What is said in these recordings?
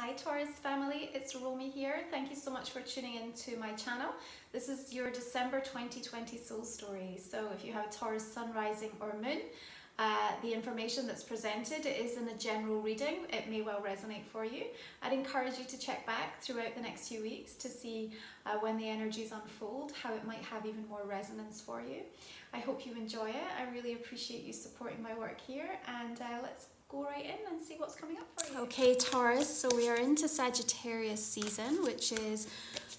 Hi Taurus family, it's Romy here. Thank you so much for tuning in to my channel. This is your December 2020 soul story. So if you have Taurus sun, rising or moon, the information that's presented is in a general reading. It may well resonate for you. I'd encourage you to check back throughout the next few weeks to see when the energies unfold, how it might have even more resonance for you. I hope you enjoy it. I really appreciate you supporting my work here, and let's go right in and see what's coming up for you. Okay, Taurus, so we are into Sagittarius season, which is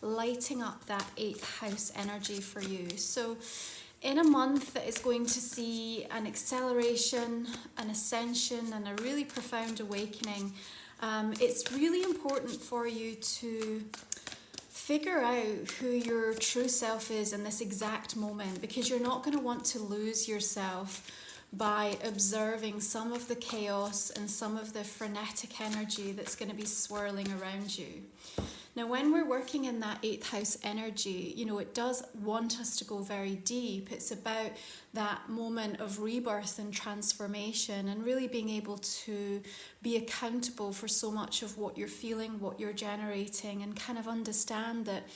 lighting up that 8th house energy for you. So in a month that is going to see an acceleration, an ascension, and a really profound awakening, it's really important for you to figure out who your true self is in this exact moment, because you're not going to want to lose yourself by observing some of the chaos and some of the frenetic energy that's going to be swirling around you. Now, when we're working in that 8th house energy, you know, it does want us to go very deep. It's about that moment of rebirth and transformation, and really being able to be accountable for so much of what you're feeling, what you're generating, and kind of understand that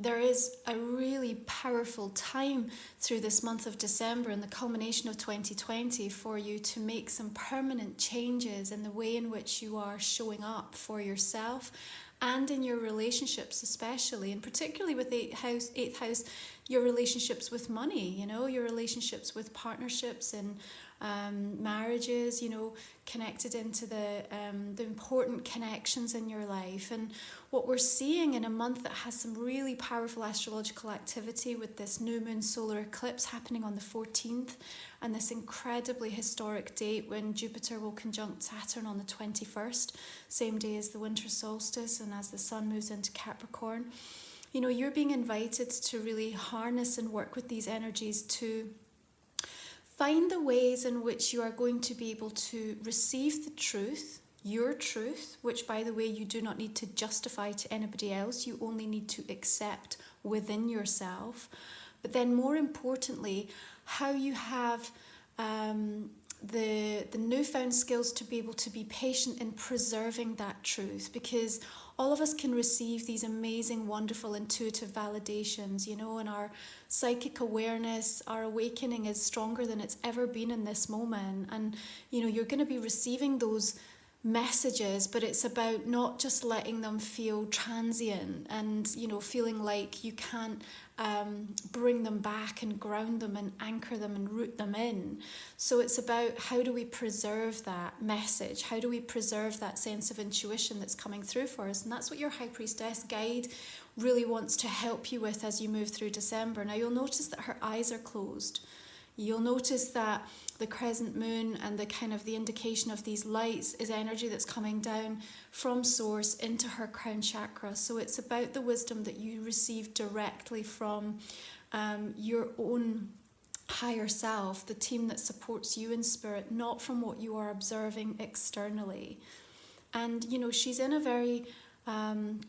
there is a really powerful time through this month of December and the culmination of 2020 for you to make some permanent changes in the way in which you are showing up for yourself and in your relationships, especially, and particularly with 8th house, your relationships with money, you know, your relationships with partnerships and marriages, you know, connected into the important connections in your life. And what we're seeing in a month that has some really powerful astrological activity, with this new moon solar eclipse happening on the 14th, and this incredibly historic date when Jupiter will conjunct Saturn on the 21st, same day as the winter solstice and as the sun moves into Capricorn. You know, you're being invited to really harness and work with these energies to find the ways in which you are going to be able to receive the truth, your truth, which, by the way, you do not need to justify to anybody else. You only need to accept within yourself. But then, more importantly, how you have the newfound skills to be able to be patient in preserving that truth, because all of us can receive these amazing, wonderful, intuitive validations, you know, and our psychic awareness, our awakening is stronger than it's ever been in this moment. And, you know, you're going to be receiving those messages, but it's about not just letting them feel transient and, you know, feeling like you can't bring them back and ground them and anchor them and root them in. So it's about, how do we preserve that message? How do we preserve that sense of intuition that's coming through for us? And that's what your High Priestess guide really wants to help you with as you move through December. Now, you'll notice that her eyes are closed. You'll notice that the crescent moon and the kind of the indication of these lights is energy that's coming down from source into her crown chakra. So it's about the wisdom that you receive directly from your own higher self, the team that supports you in spirit, not from what you are observing externally. And, you know, she's in a very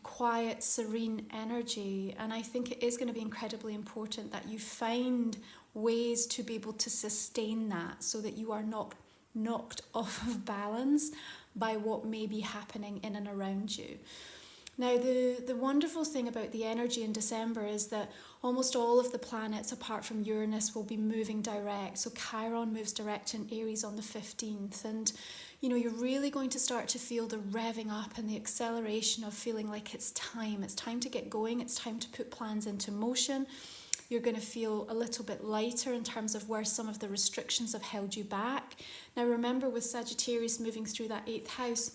quiet, serene energy. And I think it is going to be incredibly important that you find ways to be able to sustain that, so that you are not knocked off of balance by what may be happening in and around you. Now, the wonderful thing about the energy in December is that almost all of the planets, apart from Uranus, will be moving direct. So Chiron moves direct in Aries on the 15th. And, you know, you're really going to start to feel the revving up and the acceleration of feeling like it's time. It's time to get going. It's time to put plans into motion. You're going to feel a little bit lighter in terms of where some of the restrictions have held you back. Now, remember, with Sagittarius moving through that 8th house,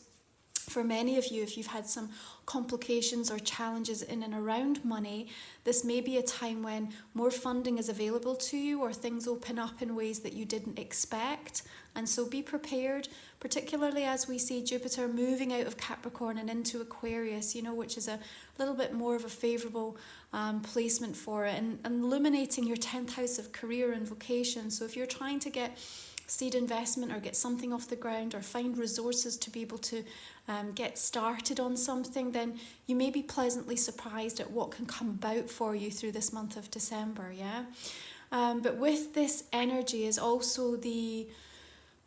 for many of you, if you've had some complications or challenges in and around money, this may be a time when more funding is available to you, or things open up in ways that you didn't expect. And so be prepared, particularly as we see Jupiter moving out of Capricorn and into Aquarius, you know, which is a little bit more of a favourable placement for it, and illuminating your 10th house of career and vocation. So if you're trying to get seed investment or get something off the ground or find resources to be able to get started on something, then you may be pleasantly surprised at what can come about for you through this month of December, yeah? But with this energy is also the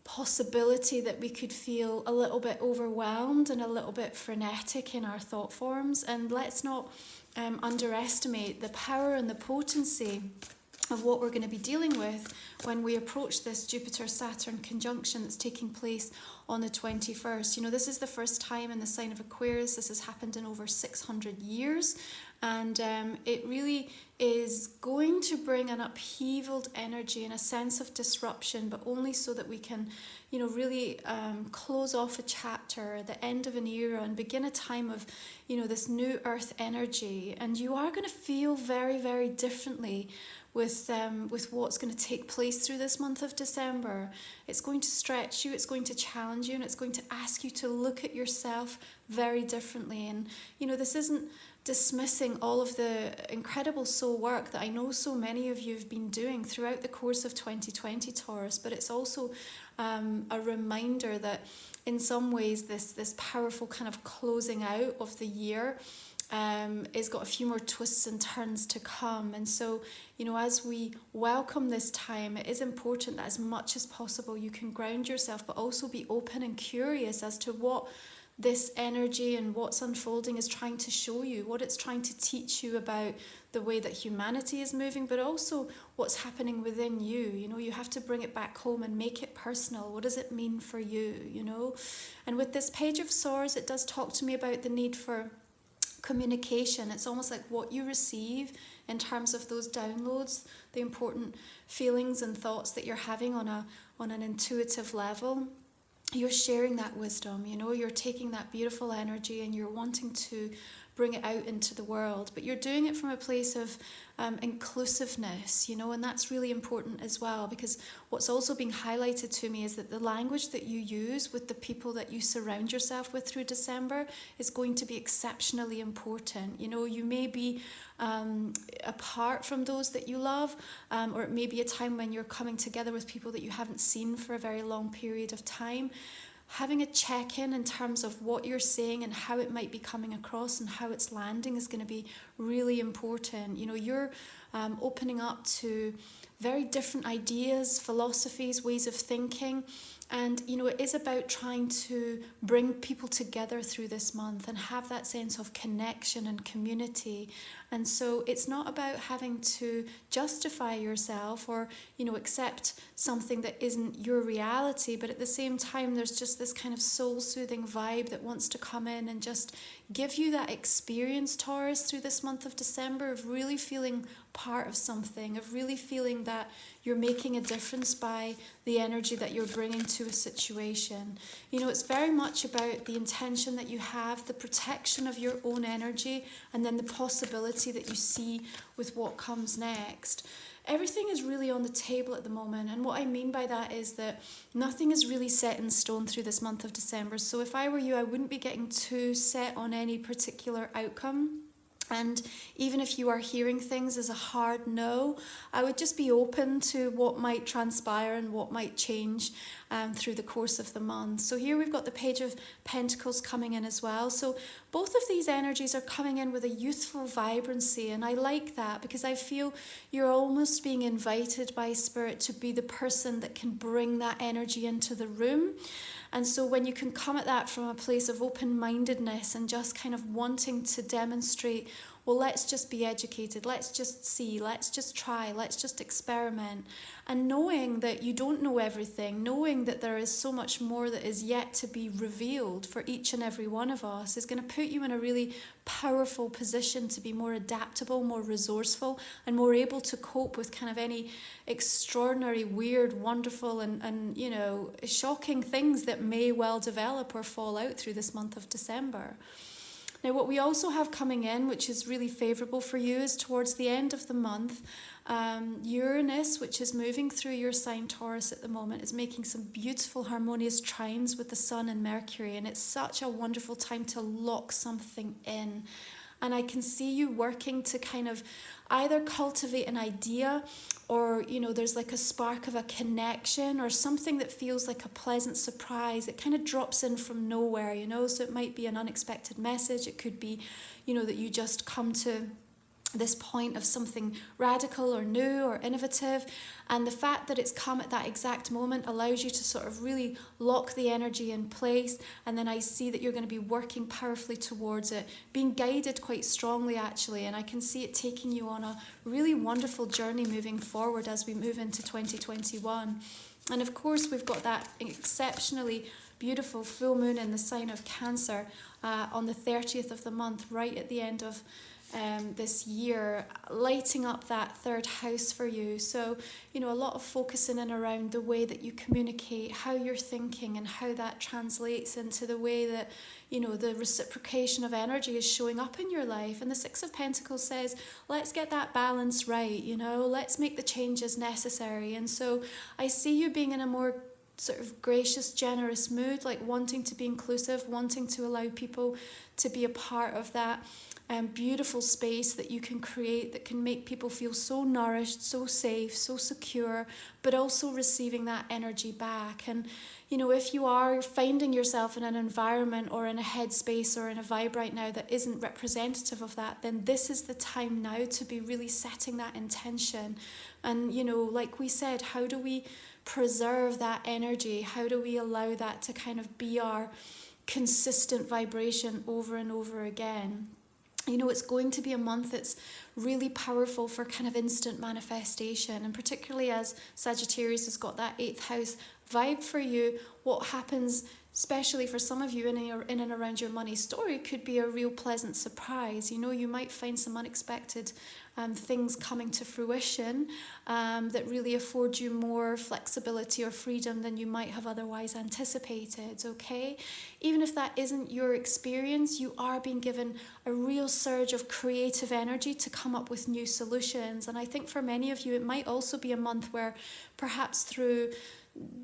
possibility that we could feel a little bit overwhelmed and a little bit frenetic in our thought forms. And let's not underestimate the power and the potency of what we're going to be dealing with when we approach this Jupiter-Saturn conjunction that's taking place on the 21st. You know, this is the first time in the sign of Aquarius. This has happened in over 600 years. And it really is going to bring an upheavaled energy and a sense of disruption, but only so that we can, you know, really close off a chapter, the end of an era, and begin a time of, you know, this new earth energy. And you are going to feel very, very differently with what's going to take place through this month of December. It's going to stretch you, it's going to challenge you, and it's going to ask you to look at yourself very differently. And, you know, this isn't dismissing all of the incredible soul work that I know so many of you have been doing throughout the course of 2020, Taurus, but it's also a reminder that in some ways this powerful kind of closing out of the year has got a few more twists and turns to come. And so, you know, as we welcome this time, it is important that as much as possible you can ground yourself, but also be open and curious as to what this energy and what's unfolding is trying to show you, what it's trying to teach you about the way that humanity is moving, but also what's happening within you. You know, you have to bring it back home and make it personal. What does it mean for you, you know? And with this Page of Swords, it does talk to me about the need for communication. It's almost like what you receive in terms of those downloads, the important feelings and thoughts that you're having on an intuitive level. You're sharing that wisdom, you know, you're taking that beautiful energy and you're wanting to bring it out into the world, but you're doing it from a place of inclusiveness, you know, and that's really important as well, because what's also being highlighted to me is that the language that you use with the people that you surround yourself with through December is going to be exceptionally important. You know, you may be apart from those that you love, or it may be a time when you're coming together with people that you haven't seen for a very long period of time. Having a check-in in terms of what you're saying and how it might be coming across and how it's landing is going to be really important. You know, you're opening up to very different ideas, philosophies, ways of thinking. And, you know, it is about trying to bring people together through this month and have that sense of connection and community. And so it's not about having to justify yourself or, you know, accept something that isn't your reality. But at the same time, there's just this kind of soul-soothing vibe that wants to come in and just give you that experience, Taurus, through this month of December of really feeling part of something, of really feeling that you're making a difference by the energy that you're bringing to a situation. You know, it's very much about the intention that you have, the protection of your own energy, and then the possibility that you see with what comes next. Everything is really on the table at the moment, and what I mean by that is that nothing is really set in stone through this month of December. So if I were you, I wouldn't be getting too set on any particular outcome. And even if you are hearing things as a hard no, I would just be open to what might transpire and what might change through the course of the month. So here we've got the Page of Pentacles coming in as well. So both of these energies are coming in with a youthful vibrancy, and I like that because I feel you're almost being invited by Spirit to be the person that can bring that energy into the room. And so when you can come at that from a place of open-mindedness and just kind of wanting to demonstrate, well, let's just be educated, let's just see, let's just try, let's just experiment. And knowing that you don't know everything, knowing that there is so much more that is yet to be revealed for each and every one of us is going to put you in a really powerful position to be more adaptable, more resourceful, and more able to cope with kind of any extraordinary, weird, wonderful, and you know, shocking things that may well develop or fall out through this month of December. Now, what we also have coming in, which is really favourable for you, is towards the end of the month, Uranus, which is moving through your sign Taurus at the moment, is making some beautiful harmonious trines with the Sun and Mercury, and it's such a wonderful time to lock something in. And I can see you working to kind of either cultivate an idea or, you know, there's like a spark of a connection or something that feels like a pleasant surprise. It kind of drops in from nowhere, you know, so it might be an unexpected message. It could be, you know, that you just come to this point of something radical or new or innovative, and the fact that it's come at that exact moment allows you to sort of really lock the energy in place. And then I see that you're going to be working powerfully towards it, being guided quite strongly actually, and I can see it taking you on a really wonderful journey moving forward as we move into 2021. And of course we've got that exceptionally beautiful full moon in the sign of Cancer on the 30th of the month, right at the end of this year, lighting up that third house for you. So, you know, a lot of focus in and around the way that you communicate, how you're thinking, and how that translates into the way that, you know, the reciprocation of energy is showing up in your life. And the Six of Pentacles says, let's get that balance right, you know, let's make the changes necessary. And so I see you being in a more sort of gracious, generous mood, like wanting to be inclusive, wanting to allow people to be a part of that beautiful space that you can create that can make people feel so nourished, so safe, so secure, but also receiving that energy back. And, you know, if you are finding yourself in an environment or in a headspace or in a vibe right now that isn't representative of that, then this is the time now to be really setting that intention. And, you know, like we said, how do we preserve that energy? How do we allow that to kind of be our consistent vibration over and over again? You know, it's going to be a month that's really powerful for kind of instant manifestation, and particularly as Sagittarius has got that 8th house vibe for you, what happens, especially for some of you in and around your money story, could be a real pleasant surprise. You know, you might find some unexpected things coming to fruition that really afford you more flexibility or freedom than you might have otherwise anticipated, okay? Even if that isn't your experience, you are being given a real surge of creative energy to come up with new solutions. And I think for many of you, it might also be a month where perhaps through,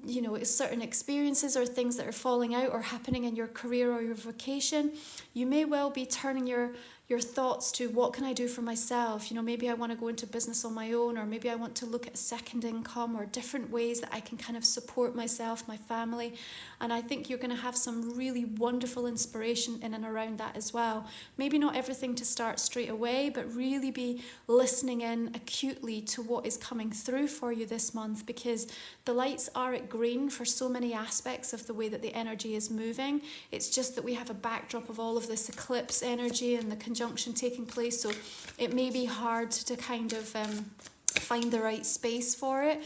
you know, certain experiences or things that are falling out or happening in your career or your vocation, you may well be turning your thoughts to what can I do for myself? You know, maybe I want to go into business on my own, or maybe I want to look at a second income or different ways that I can kind of support myself, my family. And I think you're going to have some really wonderful inspiration in and around that as well. Maybe not everything to start straight away, but really be listening in acutely to what is coming through for you this month, because the lights are at green for so many aspects of the way that the energy is moving. It's just that we have a backdrop of all of this eclipse energy and the conjunction taking place, so it may be hard to kind of find the right space for it,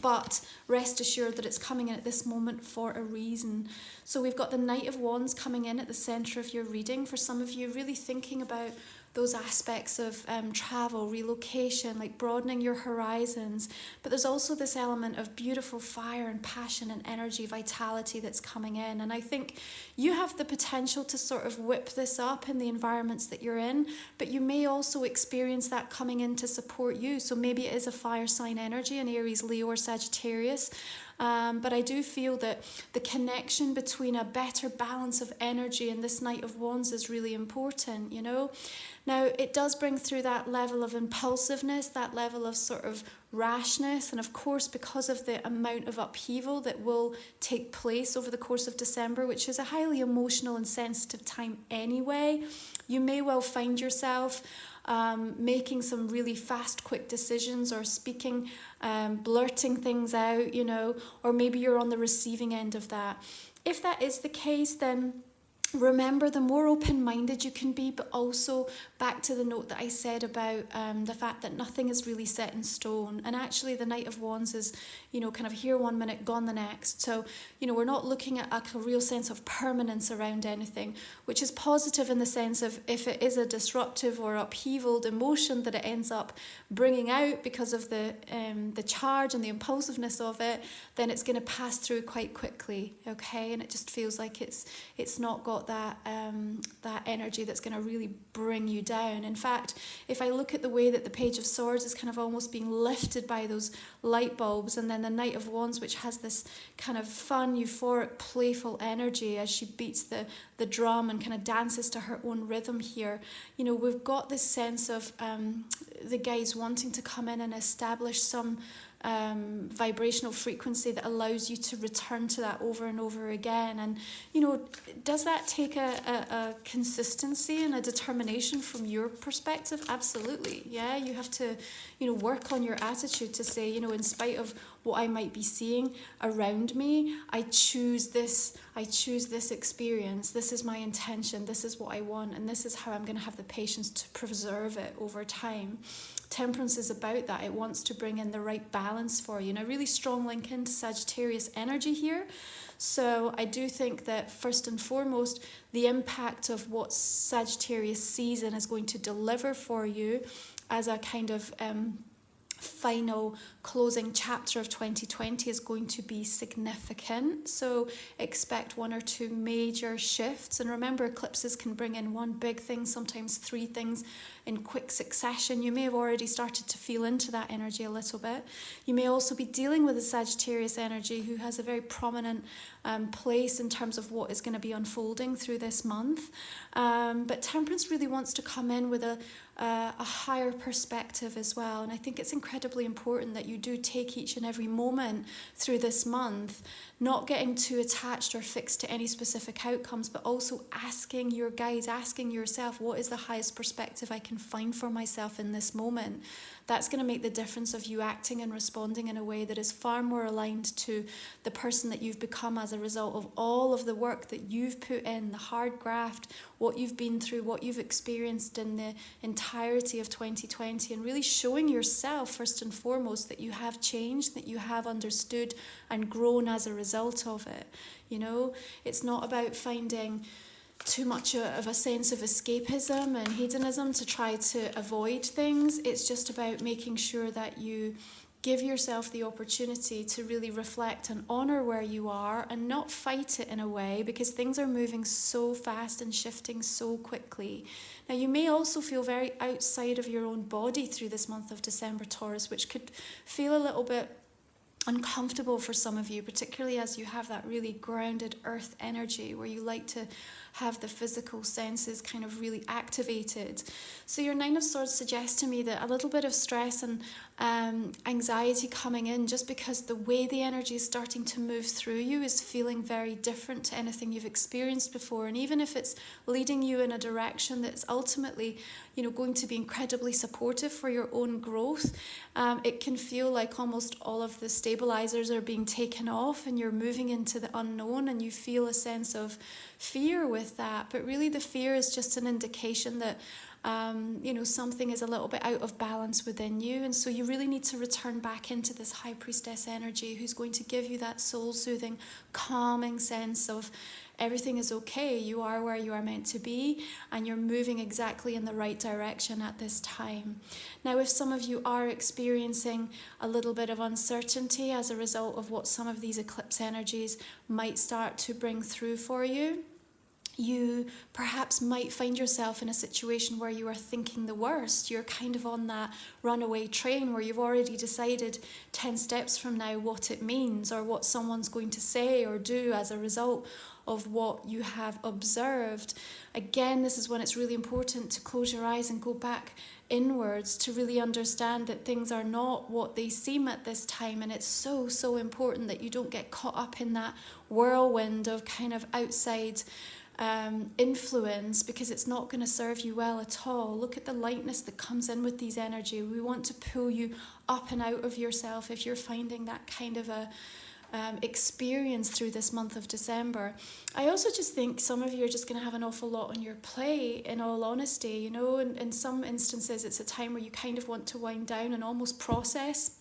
but rest assured that it's coming in at this moment for a reason. So we've got the Knight of Wands coming in at the center of your reading. For some of you, really thinking about those aspects of travel, relocation, like broadening your horizons. But there's also this element of beautiful fire and passion and energy, vitality that's coming in. And I think you have the potential to sort of whip this up in the environments that you're in, but you may also experience that coming in to support you. So maybe it is a fire sign energy, an Aries, Leo, or Sagittarius. But I do feel that the connection between a better balance of energy and this Knight of Wands is really important, you know. Now, it does bring through that level of impulsiveness, that level of sort of rashness, and of course, because of the amount of upheaval that will take place over the course of December, which is a highly emotional and sensitive time anyway, you may well find yourself making some really fast, quick decisions, or speaking, blurting things out, you know, or maybe you're on the receiving end of that. If that is the case, then remember, the more open-minded you can be, but also back to the note that I said about the fact that nothing is really set in stone. And actually the Knight of Wands is, you know, kind of here one minute, gone the next. So, you know, we're not looking at a real sense of permanence around anything, which is positive in the sense of if it is a disruptive or upheavaled emotion that it ends up bringing out because of the charge and the impulsiveness of it, then it's going to pass through quite quickly, okay? And it just feels like it's not got that energy that's going to really bring you down. In fact, if I look at the way that the Page of Swords is kind of almost being lifted by those light bulbs, and then the Knight of Wands, which has this kind of fun, euphoric, playful energy as she beats the drum and kind of dances to her own rhythm here, you know, we've got this sense of the guys wanting to come in and establish some vibrational frequency that allows you to return to that over and over again. And, you know, does that take a consistency and a determination from your perspective? Absolutely. Yeah, you have to, you know, work on your attitude to say, you know, in spite of what I might be seeing around me, I choose this experience. This is my intention. This is what I want. And this is how I'm going to have the patience to preserve it over time. Temperance is about that. It wants to bring in the right balance for you. And a really strong link into Sagittarius energy here. So I do think that first and foremost, the impact of what Sagittarius season is going to deliver for you as a kind of final closing chapter of 2020 is going to be significant. So expect 1 or 2 major shifts. And remember, eclipses can bring in one big thing, sometimes 3 things in quick succession. You may have already started to feel into that energy a little bit. You may also be dealing with a Sagittarius energy who has a very prominent place in terms of what is going to be unfolding through this month. But Temperance really wants to come in with a higher perspective as well. And I think it's incredibly important that you do take each and every moment through this month, not getting too attached or fixed to any specific outcomes, but also asking your guides, asking yourself, what is the highest perspective I can find for myself in this moment? That's going to make the difference of you acting and responding in a way that is far more aligned to the person that you've become as a result of all of the work that you've put in, the hard graft, what you've been through, what you've experienced in the entirety of 2020, and really showing yourself first and foremost that you have changed, that you have understood and grown as a result of it. You know, it's not about finding too much of a sense of escapism and hedonism to try to avoid things. It's just about making sure that you give yourself the opportunity to really reflect and honour where you are and not fight it in a way, because things are moving so fast and shifting so quickly. Now, you may also feel very outside of your own body through this month of December, Taurus, which could feel a little bit uncomfortable for some of you, particularly as you have that really grounded earth energy where you like to have the physical senses kind of really activated. So your 9 of Swords suggests to me that a little bit of stress and anxiety coming in just because the way the energy is starting to move through you is feeling very different to anything you've experienced before. And even if it's leading you in a direction that's ultimately, you know, going to be incredibly supportive for your own growth, it can feel like almost all of the stabilizers are being taken off and you're moving into the unknown, and you feel a sense of fear with that. But really the fear is just an indication that you know, something is a little bit out of balance within you, and so you really need to return back into this high priestess energy who's going to give you that soul-soothing, calming sense of everything is okay, you are where you are meant to be, and you're moving exactly in the right direction at this time. Now, if some of you are experiencing a little bit of uncertainty as a result of what some of these eclipse energies might start to bring through for you, you perhaps might find yourself in a situation where you are thinking the worst. You're kind of on that runaway train where you've already decided 10 steps from now what it means or what someone's going to say or do as a result of what you have observed. Again, this is when it's really important to close your eyes and go back inwards to really understand that things are not what they seem at this time, and it's so important that you don't get caught up in that whirlwind of kind of outside influence, because it's not going to serve you well at all. Look at the lightness that comes in with these energy. We want to pull you up and out of yourself if you're finding that kind of a experience through this month of December. I also just think some of you are just going to have an awful lot on your plate, in all honesty. You know, in some instances it's a time where you kind of want to wind down and almost process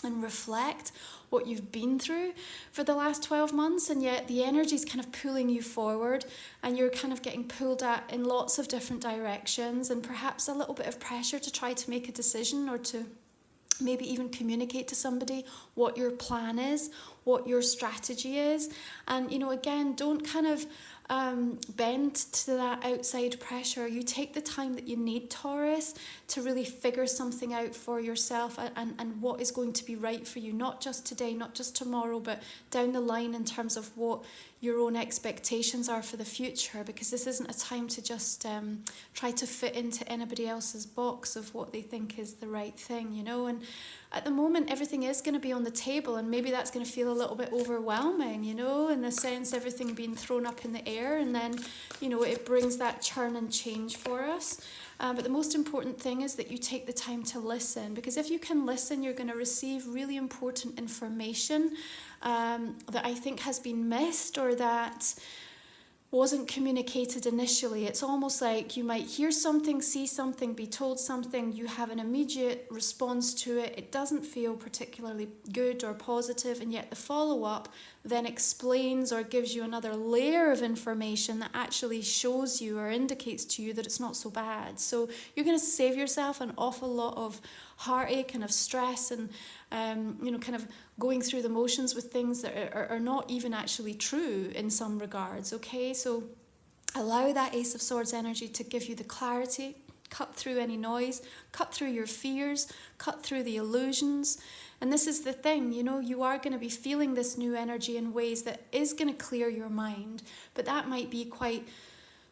and reflect what you've been through for the last 12 months, and yet the energy is kind of pulling you forward and you're kind of getting pulled at in lots of different directions, and perhaps a little bit of pressure to try to make a decision or to maybe even communicate to somebody what your plan is, what your strategy is. And, you know, again, don't kind of bend to that outside pressure. You take the time that you need, Taurus, to really figure something out for yourself and what is going to be right for you, not just today, not just tomorrow, but down the line in terms of what your own expectations are for the future, because this isn't a time to just try to fit into anybody else's box of what they think is the right thing, you know. And at the moment, everything is going to be on the table, and maybe that's going to feel a little bit overwhelming, you know, in the sense everything being thrown up in the air, and then, you know, it brings that churn and change for us. But the most important thing is that you take the time to listen, because if you can listen, you're going to receive really important information that I think has been missed or that wasn't communicated initially. It's almost like you might hear something, see something, be told something, you have an immediate response to it, it doesn't feel particularly good or positive, and yet the follow-up then explains or gives you another layer of information that actually shows you or indicates to you that it's not so bad. So you're going to save yourself an awful lot of heartache and of stress and you know, kind of going through the motions with things that are not even actually true in some regards, okay? So allow that Ace of Swords energy to give you the clarity, cut through any noise, cut through your fears, cut through the illusions. And this is the thing, you know, you are going to be feeling this new energy in ways that is going to clear your mind, but that might be quite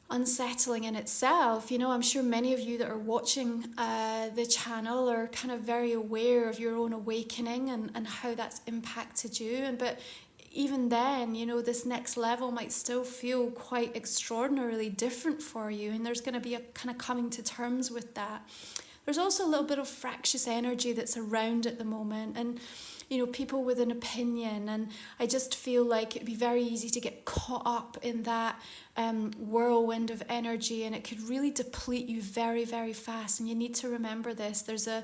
unsettling in itself. You know, I'm sure many of you that are watching the channel are kind of very aware of your own awakening and how that's impacted you. But even then, you know, this next level might still feel quite extraordinarily different for you, and there's going to be a kind of coming to terms with that. There's also a little bit of fractious energy that's around at the moment, and you know, people with an opinion, and I just feel like it'd be very easy to get caught up in that whirlwind of energy, and it could really deplete you very, very fast. And you need to remember this. There's a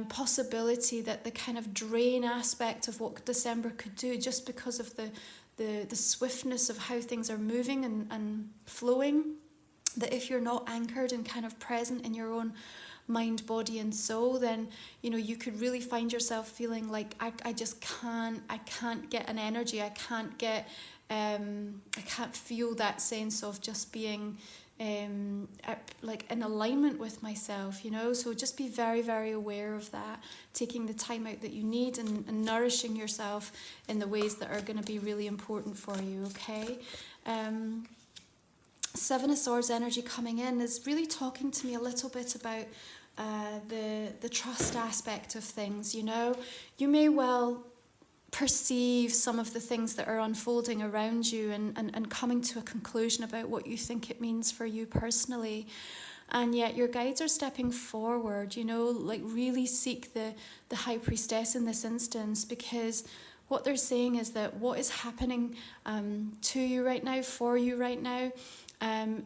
possibility that the kind of drain aspect of what December could do, just because of the swiftness of how things are moving and flowing, that if you're not anchored and kind of present in your own mind, body and soul, then you know you could really find yourself feeling like I can't get an energy, I can't feel that sense of just being like in alignment with myself, you know. So just be very, very aware of that, taking the time out that you need and nourishing yourself in the ways that are going to be really important for you, okay? Seven of Swords energy coming in is really talking to me a little bit about the trust aspect of things, you know. You may well perceive some of the things that are unfolding around you and coming to a conclusion about what you think it means for you personally. And yet your guides are stepping forward, you know, like really seek the High Priestess in this instance, because what they're saying is that what is happening to you right now, for you right now,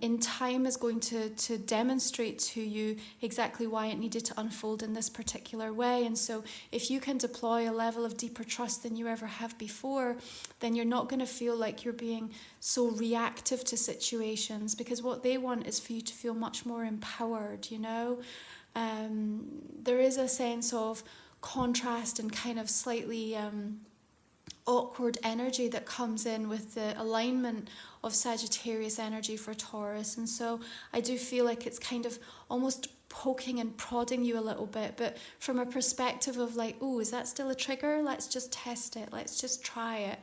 in time is going to demonstrate to you exactly why it needed to unfold in this particular way. And so if you can deploy a level of deeper trust than you ever have before, then you're not going to feel like you're being so reactive to situations, because what they want is for you to feel much more empowered, you know. There is a sense of contrast and kind of slightly awkward energy that comes in with the alignment of Sagittarius energy for Taurus. And so I do feel like it's kind of almost poking and prodding you a little bit, but from a perspective of like, oh, is that still a trigger? Let's just test it. Let's just try it.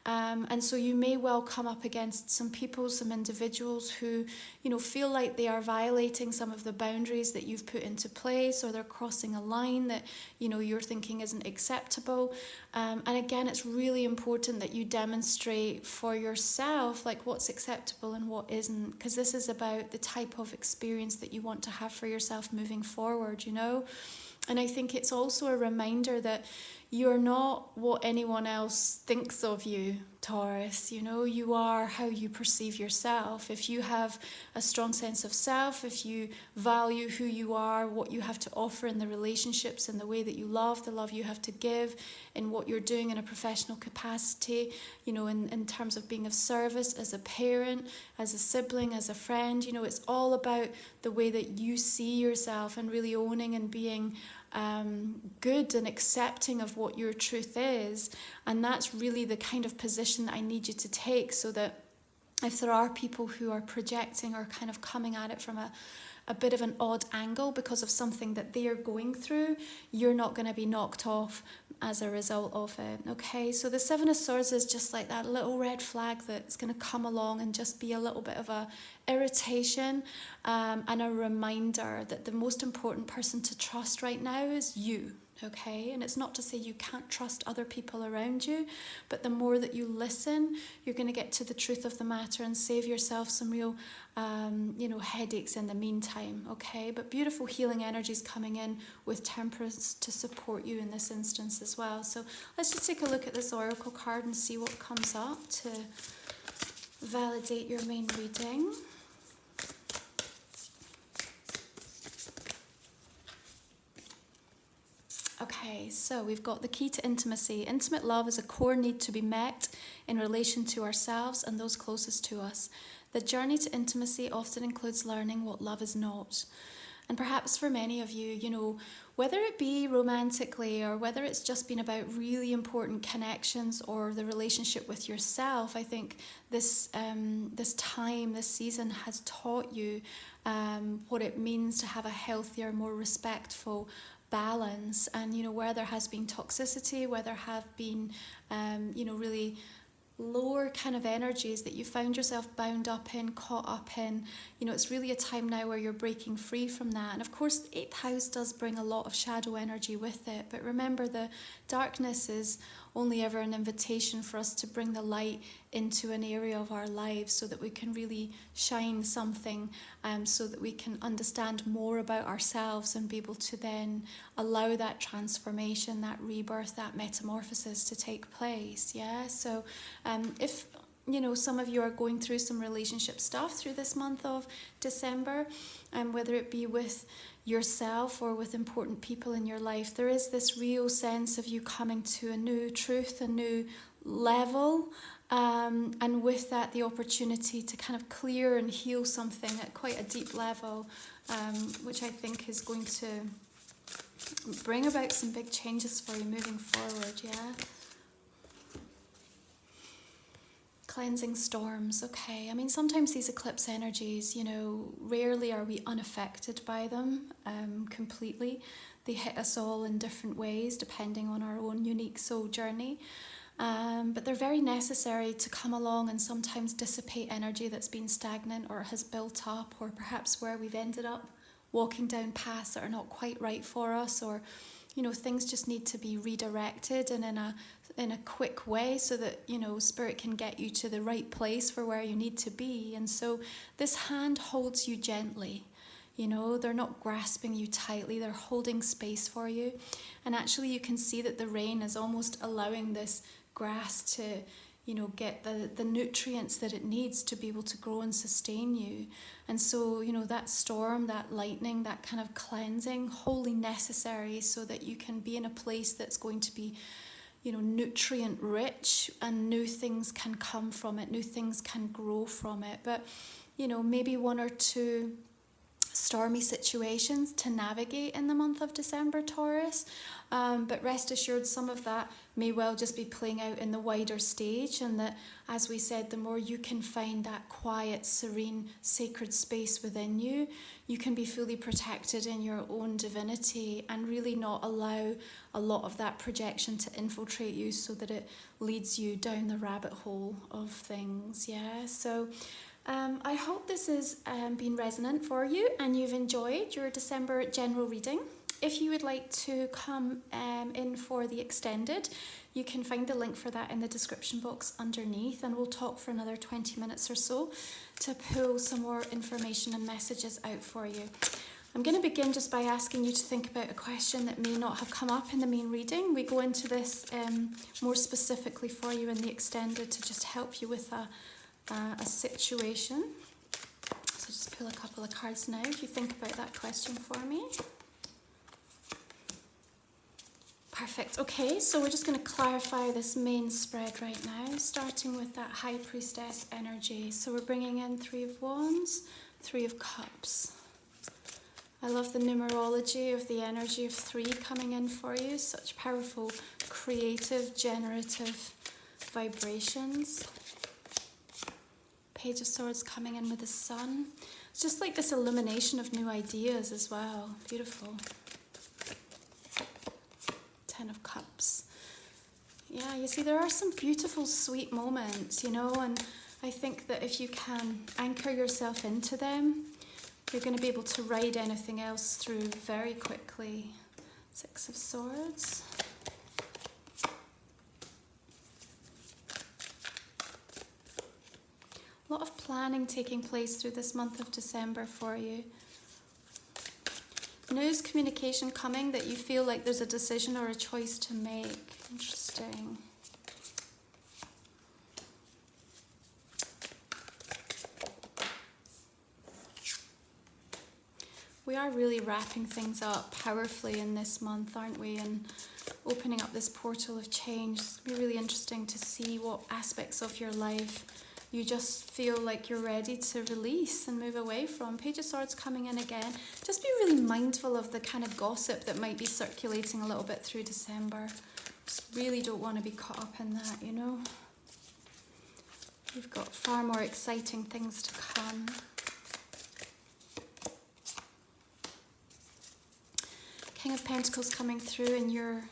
And so you may well come up against some people, some individuals who, you know, feel like they are violating some of the boundaries that you've put into place, or they're crossing a line that, you know, you're thinking isn't acceptable. And again, it's really important that you demonstrate for yourself like what's acceptable and what isn't, because this is about the type of experience that you want to have for yourself moving forward, you know. And I think it's also a reminder that you're not what anyone else thinks of you, Taurus. You know, you are how you perceive yourself. If you have a strong sense of self, if you value who you are, what you have to offer in the relationships, in the way that you love, the love you have to give, in what you're doing in a professional capacity, you know, in terms of being of service as a parent, as a sibling, as a friend, you know, it's all about the way that you see yourself and really owning and being good and accepting of what your truth is. And that's really the kind of position that I need you to take, so that If there are people who are projecting or kind of coming at it from a bit of an odd angle because of something that they are going through, you're not going to be knocked off as a result of it. Okay, so the Seven of Swords is just like that little red flag that's going to come along and just be a little bit of a irritation, and a reminder that the most important person to trust right now is you. Okay, and it's not to say you can't trust other people around you, but the more that you listen, you're going to get to the truth of the matter and save yourself some real headaches in the meantime. Okay, but beautiful healing energies coming in with Temperance to support you in this instance as well. So let's just take a look at this oracle card and see what comes up to validate your main reading. Okay, so we've got the key to intimacy. Intimate love is a core need to be met in relation to ourselves and those closest to us. The journey to intimacy often includes learning what love is not. And perhaps for many of you, whether it be romantically or whether it's just been about really important connections or the relationship with yourself, I think this season has taught you what it means to have a healthier, more respectful balance, and where there has been toxicity, where there have been really lower kind of energies that you found yourself bound up in, caught up in, it's really a time now where you're breaking free from that. And of course the 8th house does bring a lot of shadow energy with it, but remember, the darkness is only ever an invitation for us to bring the light into an area of our lives so that we can really shine something, so that we can understand more about ourselves and be able to then allow that transformation, that rebirth, that metamorphosis to take place. Yeah, so if some of you are going through some relationship stuff through this month of December, and whether it be with yourself or with important people in your life, there is this real sense of you coming to a new truth, a new level, and with that the opportunity to kind of clear and heal something at quite a deep level, which I think is going to bring about some big changes for you moving forward. Yeah. Cleansing storms. Okay, I mean, sometimes these eclipse energies, rarely are we unaffected by them completely. They hit us all in different ways depending on our own unique soul journey, but they're very necessary to come along and sometimes dissipate energy that's been stagnant or has built up, or perhaps where we've ended up walking down paths that are not quite right for us, or things just need to be redirected and in a quick way so that spirit can get you to the right place for where you need to be. And so this hand holds you gently. They're not grasping you tightly, they're holding space for you. And actually you can see that the rain is almost allowing this grass to get the nutrients that it needs to be able to grow and sustain you. And so, that storm, that lightning, that kind of cleansing, wholly necessary so that you can be in a place that's going to be, nutrient rich, and new things can come from it, new things can grow from it. But, maybe one or two stormy situations to navigate in the month of December, Taurus, but rest assured some of that may well just be playing out in the wider stage, and that, as we said, the more you can find that quiet, serene, sacred space within you, you can be fully protected in your own divinity and really not allow a lot of that projection to infiltrate you so that it leads you down the rabbit hole of things. Yeah, so I hope this has been resonant for you and you've enjoyed your December general reading. If you would like to come in for the extended, you can find the link for that in the description box underneath, and we'll talk for another 20 minutes or so to pull some more information and messages out for you. I'm going to begin just by asking you to think about a question that may not have come up in the main reading. We go into this more specifically for you in the extended to just help you with a situation. So just pull a couple of cards now if you think about that question for me. Perfect. Okay, so we're just going to clarify this main spread right now, starting with that High Priestess energy. So we're bringing in 3 of Wands, 3 of Cups. I love the numerology of the energy of 3 coming in for you. Such powerful, creative, generative vibrations. Page of Swords coming in with the Sun. It's just like this illumination of new ideas as well. Beautiful. Ten of Cups. Yeah, you see, there are some beautiful, sweet moments, you know, and I think that if you can anchor yourself into them, you're going to be able to ride anything else through very quickly. Six of Swords. A lot of planning taking place through this month of December for you. News, communication coming that you feel like there's a decision or a choice to make. Interesting. We are really wrapping things up powerfully in this month, aren't we? And opening up this portal of change. It's going to be really interesting to see what aspects of your life you just feel like you're ready to release and move away from. Page of Swords coming in again. Just be really mindful of the kind of gossip that might be circulating a little bit through December. Just really don't want to be caught up in that, you know. You've got far more exciting things to come. King of Pentacles coming through in your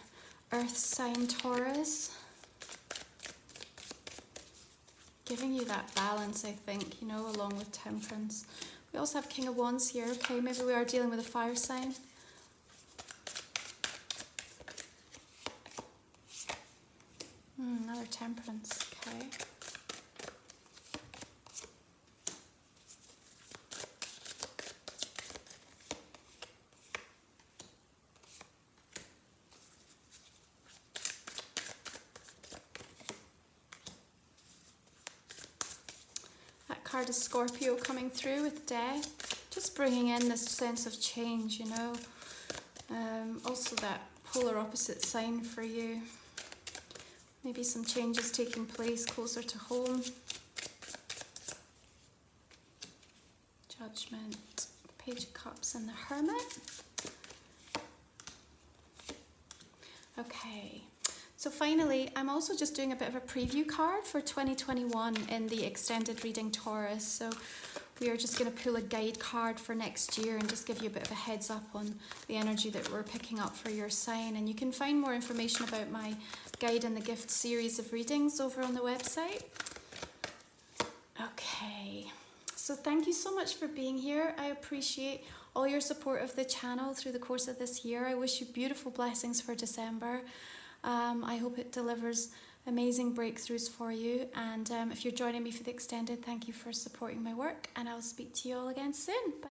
earth sign, Taurus. Giving you that balance, I think, you know, along with Temperance. We also have King of Wands here. Okay, maybe we are dealing with a fire sign. Another Temperance, okay. Card is Scorpio coming through with Death, just bringing in this sense of change, you know. Also that polar opposite sign for you. Maybe some changes taking place closer to home. Judgment, Page of Cups and the Hermit. Okay. So finally, I'm also just doing a bit of a preview card for 2021 in the extended reading, Taurus. So we are just going to pull a guide card for next year and just give you a bit of a heads up on the energy that we're picking up for your sign. And you can find more information about my guide and the gift series of readings over on the website. Okay, so thank you so much for being here. I appreciate all your support of the channel through the course of this year. I wish you beautiful blessings for December. I hope it delivers amazing breakthroughs for you. And if you're joining me for the extended, thank you for supporting my work. And I'll speak to you all again soon. Bye.